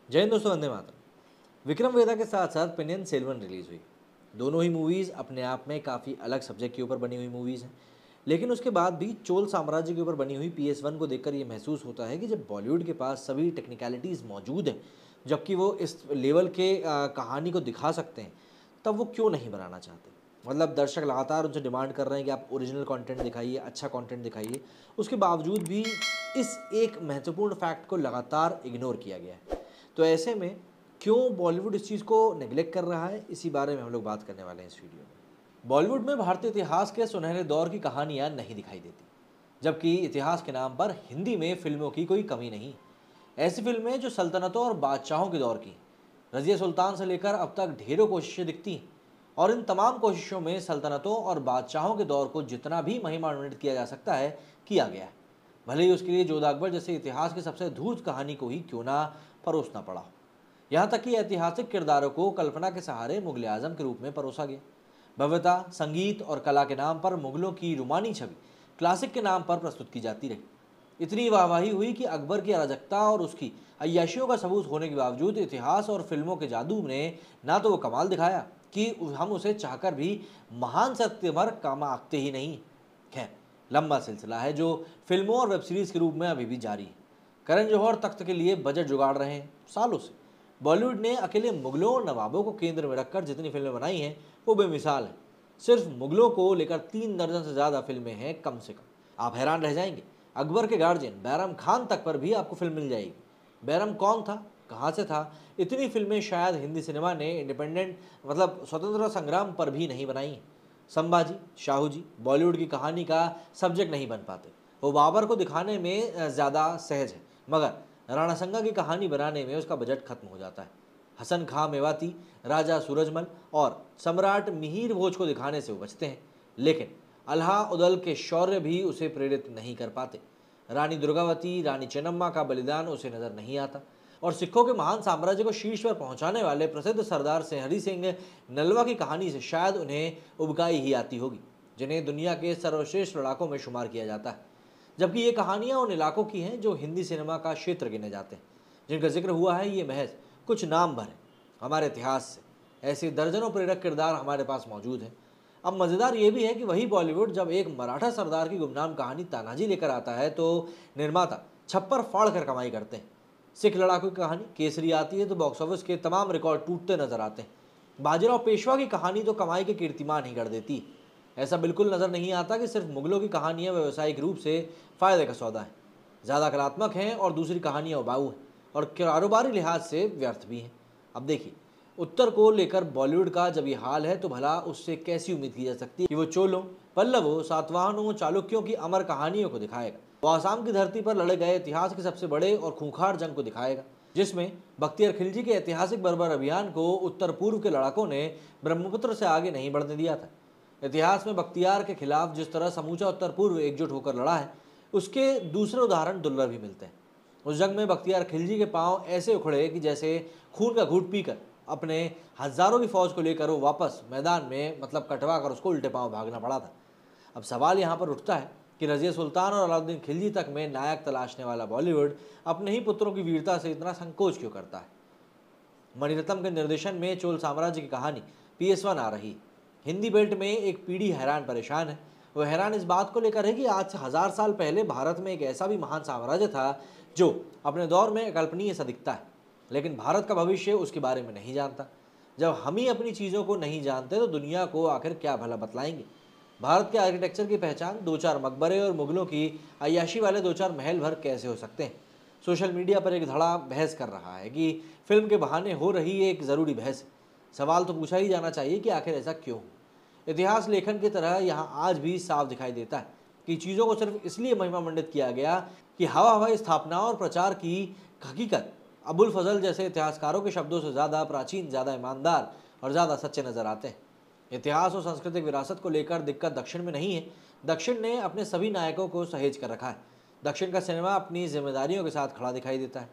जय हिंद दोस्तों, वंदे मातरम। विक्रम वेदा के साथ साथ पोन्नियिन सेल्वन रिलीज हुई। दोनों ही मूवीज़ अपने आप में काफ़ी अलग सब्जेक्ट के ऊपर बनी हुई मूवीज़ हैं, लेकिन उसके बाद भी चोल साम्राज्य के ऊपर बनी हुई PS1 को देखकर ये महसूस होता है कि जब बॉलीवुड के पास सभी टेक्निकलिटीज़ मौजूद हैं, जबकि वो इस लेवल के कहानी को दिखा सकते हैं, तब वो क्यों नहीं बनाना चाहते। मतलब दर्शक लगातार उनसे डिमांड कर रहे हैं कि आप ओरिजिनल कंटेंट दिखाइए, अच्छा कंटेंट दिखाइए। उसके बावजूद भी इस एक महत्वपूर्ण फैक्ट को लगातार इग्नोर किया गया है। तो ऐसे में क्यों बॉलीवुड इस चीज़ को नेग्लेक्ट कर रहा है, इसी बारे में हम लोग बात करने वाले हैं इस वीडियो में। बॉलीवुड में भारतीय इतिहास के सुनहरे दौर की कहानियां नहीं दिखाई देती, जबकि इतिहास के नाम पर हिंदी में फिल्मों की कोई कमी नहीं। ऐसी फिल्में जो सल्तनतों और बादशाहों के दौर की, रजिया सुल्तान से लेकर अब तक ढेरों कोशिशें दिखती हैं, और इन तमाम कोशिशों में सल्तनतों और बादशाहों के दौर को जितना भी महिमान्वित किया जा सकता है, किया गया है। भले ही उसके लिए जोधा अकबर जैसे इतिहास की सबसे धूर्त कहानी को ही क्यों ना परोसना पड़ा हो। यहाँ तक कि ऐतिहासिक किरदारों को कल्पना के सहारे मुगल आजम के रूप में परोसा गया। भव्यता, संगीत और कला के नाम पर मुगलों की रुमानी छवि क्लासिक के नाम पर प्रस्तुत की जाती रही। इतनी वाहवाही हुई कि अकबर की अराजकता और उसकी अय्याशियों का सबूत होने के बावजूद इतिहास और फिल्मों के जादू ने ना तो वो कमाल दिखाया कि हम उसे चाहकर भी महान सत्यवर काम आंकते ही नहीं। खैर, लंबा सिलसिला है जो फिल्मों और वेब सीरीज के रूप में अभी भी जारी है। करण जौहर तख्त के लिए बजट जुगाड़ रहे हैं सालों से। बॉलीवुड ने अकेले मुगलों और नवाबों को केंद्र में रखकर जितनी फिल्में बनाई हैं वो बेमिसाल हैं। सिर्फ मुगलों को लेकर 3 दर्जन से ज़्यादा फिल्में हैं कम से कम। आप हैरान रह जाएंगे, अकबर के गार्जियन बैरम खान तक पर भी आपको फिल्म मिल जाएगी। बैरम कौन था, कहाँ से था, इतनी फिल्में शायद हिंदी सिनेमा ने इंडिपेंडेंट मतलब स्वतंत्रता संग्राम पर भी नहीं बनाई हैं। संभाजी, शाहू जी बॉलीवुड की कहानी का सब्जेक्ट नहीं बन पाते। वो बाबर को दिखाने में ज़्यादा सहज है, मगर राणा संगा की कहानी बनाने में उसका बजट खत्म हो जाता है। हसन खां मेवाती, राजा सूरजमल और सम्राट मिहिर भोज को दिखाने से वो बचते हैं, लेकिन अल्लाह उदल के शौर्य भी उसे प्रेरित नहीं कर पाते। रानी दुर्गावती, रानी चेन्नम्मा का बलिदान उसे नजर नहीं आता, और सिखों के महान साम्राज्य को शीर्ष पर पहुंचाने वाले प्रसिद्ध सरदार हरि सिंह नलवा की कहानी से शायद उन्हें उबकाई ही आती होगी, जिन्हें दुनिया के सर्वश्रेष्ठ लड़ाकों में शुमार किया जाता है। जबकि ये कहानियां उन इलाकों की हैं जो हिंदी सिनेमा का क्षेत्र गिने जाते हैं, जिनका जिक्र हुआ है ये महज कुछ नाम भर है। हमारे इतिहास से ऐसे दर्जनों प्रेरक किरदार हमारे पास मौजूद हैं। अब मज़ेदार ये भी है कि वही बॉलीवुड जब एक मराठा सरदार की गुमनाम कहानी तानाजी लेकर आता है तो निर्माता छप्पर फाड़ कर कमाई करते हैं। सिख लड़ाकू की कहानी केसरी आती है तो बॉक्स ऑफिस के तमाम रिकॉर्ड टूटते नजर आते हैं। बाजीराव पेशवा की कहानी तो कमाई के कीर्तिमान ही कर देती है। ऐसा बिल्कुल नज़र नहीं आता कि सिर्फ मुगलों की कहानियाँ व्यावसायिक रूप से फ़ायदे का सौदा है, ज़्यादा कलात्मक हैं, और दूसरी कहानियाँ उबाऊ हैं और कारोबारी लिहाज से व्यर्थ भी हैं। अब देखिए, उत्तर को लेकर बॉलीवुड का जब ये हाल है तो भला उससे कैसी उम्मीद की जा सकती है कि वो चोलों, पल्लवों, सातवाहनों, चालुक्यों की अमर कहानियों को दिखाएगा। वो आसाम की धरती पर लड़े गए इतिहास के सबसे बड़े और खूंखार जंग को दिखाएगा, जिसमें बख्तियार खिलजी के ऐतिहासिक बर्बर अभियान को उत्तर पूर्व के लड़ाकों ने ब्रह्मपुत्र से आगे नहीं बढ़ने दिया था। इतिहास में बख्तियार के खिलाफ जिस तरह समूचा उत्तर पूर्व एकजुट होकर लड़ा है, उसके दूसरे उदाहरण दुर्लभ ही मिलते हैं। उस जंग में बख्तियार खिलजी के पांव ऐसे उखड़े कि जैसे खून का घूंट पीकर अपने हजारों की फौज को लेकर वो वापस मैदान में मतलब कटवा कर उसको उल्टे पांव भागना पड़ा था। अब सवाल यहाँ पर उठता है कि रजिया सुल्तान और अलाउद्दीन खिलजी तक में नायक तलाशने वाला बॉलीवुड अपने ही पुत्रों की वीरता से इतना संकोच क्यों करता है। मणिरत्नम के निर्देशन में चोल साम्राज्य की कहानी PS1 आ रही। हिंदी बेल्ट में एक पीढ़ी हैरान परेशान है। वो हैरान इस बात को लेकर है कि आज से 1000 साल पहले भारत में एक ऐसा भी महान साम्राज्य था जो अपने दौर में अकल्पनीय सा दिखता है, लेकिन भारत का भविष्य उसके बारे में नहीं जानता। जब हम ही अपनी चीज़ों को नहीं जानते तो दुनिया को आखिर क्या भला बतलाएंगे। भारत के आर्किटेक्चर की पहचान 2-4 मकबरे और मुगलों की अय्याशी वाले 2-4 महल भर कैसे हो सकते हैं। सोशल मीडिया पर एक धड़ा बहस कर रहा है कि फिल्म के बहाने हो रही एक ज़रूरी बहस है। सवाल तो पूछा ही जाना चाहिए कि आखिर ऐसा क्यों हो। इतिहास लेखन की तरह यहाँ आज भी साफ दिखाई देता है कि चीज़ों को सिर्फ इसलिए महिमा मंडित किया गया कि हवा हवाई स्थापना और प्रचार की हकीकत अबुल फजल जैसे इतिहासकारों के शब्दों से ज़्यादा प्राचीन, ज़्यादा ईमानदार और ज़्यादा सच्चे नजर आते हैं। इतिहास और सांस्कृतिक विरासत को लेकर दिक्कत दक्षिण में नहीं है। दक्षिण ने अपने सभी नायकों को सहेज कर रखा है। दक्षिण का सिनेमा अपनी जिम्मेदारियों के साथ खड़ा दिखाई देता है।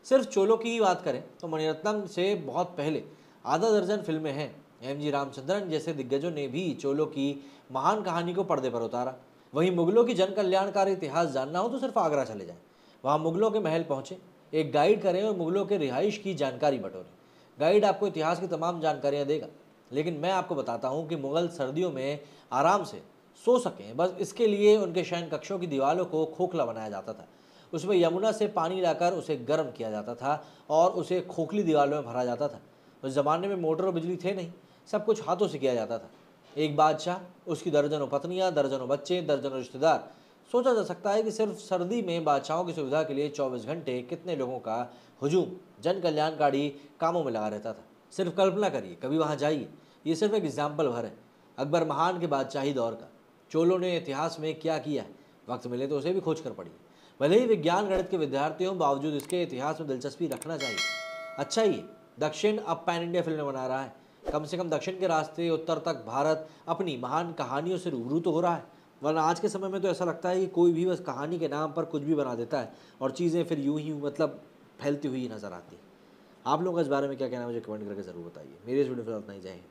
सिर्फ चोलों की ही बात करें तो मणिरत्नम से बहुत पहले आधा दर्जन फिल्में हैं। MG रामचंद्रन जैसे दिग्गजों ने भी चोलों की महान कहानी को पर्दे पर उतारा। वहीं मुगलों की जन कल्याणकारी इतिहास जानना हो तो सिर्फ आगरा चले जाएं। वहाँ मुगलों के महल पहुँचे, एक गाइड करें और मुगलों के रिहाइश की जानकारी बटोरें। गाइड आपको इतिहास की तमाम जानकारियाँ देगा, लेकिन मैं आपको बताता हूँ कि मुग़ल सर्दियों में आराम से सो सकें, बस इसके लिए उनके शयन कक्षों की दीवारों को खोखला बनाया जाता था। उसमें यमुना से पानी लाकर उसे गर्म किया जाता था और उसे खोखली दीवारों में भरा जाता था। उस ज़माने में मोटर और बिजली थे नहीं, सब कुछ हाथों से किया जाता था। एक बादशाह, उसकी दर्जनों पत्नियां, दर्जनों बच्चे, दर्जनों रिश्तेदार। सोचा जा सकता है कि सिर्फ सर्दी में बादशाहों की सुविधा के लिए 24 घंटे कितने लोगों का हुजूम जन कल्याणकारी कामों में लगा रहता था। सिर्फ कल्पना करिए, कभी वहाँ जाइए। ये सिर्फ एक एग्जाम्पल भर है अकबर महान के बादशाही दौर का। चोलों ने इतिहास में क्या किया है, वक्त मिले तो उसे भी खोज कर पढ़िए। भले ही विज्ञान गणित के विद्यार्थी हों, बावजूद इसके इतिहास में दिलचस्पी रखना चाहिए। अच्छा ही है, दक्षिण अब पैन इंडिया फिल्में बना रहा है। कम से कम दक्षिण के रास्ते उत्तर तक भारत अपनी महान कहानियों से रूबरू तो हो रहा है, वरना आज के समय में तो ऐसा लगता है कि कोई भी बस कहानी के नाम पर कुछ भी बना देता है और चीज़ें फिर यूं ही मतलब फैलती हुई नजर आती हैं। आप लोगों का इस बारे में क्या कहना है, मुझे कमेंट करके ज़रूर बताइए। मेरी इस वीडियो में इतना ही, जय हिंद।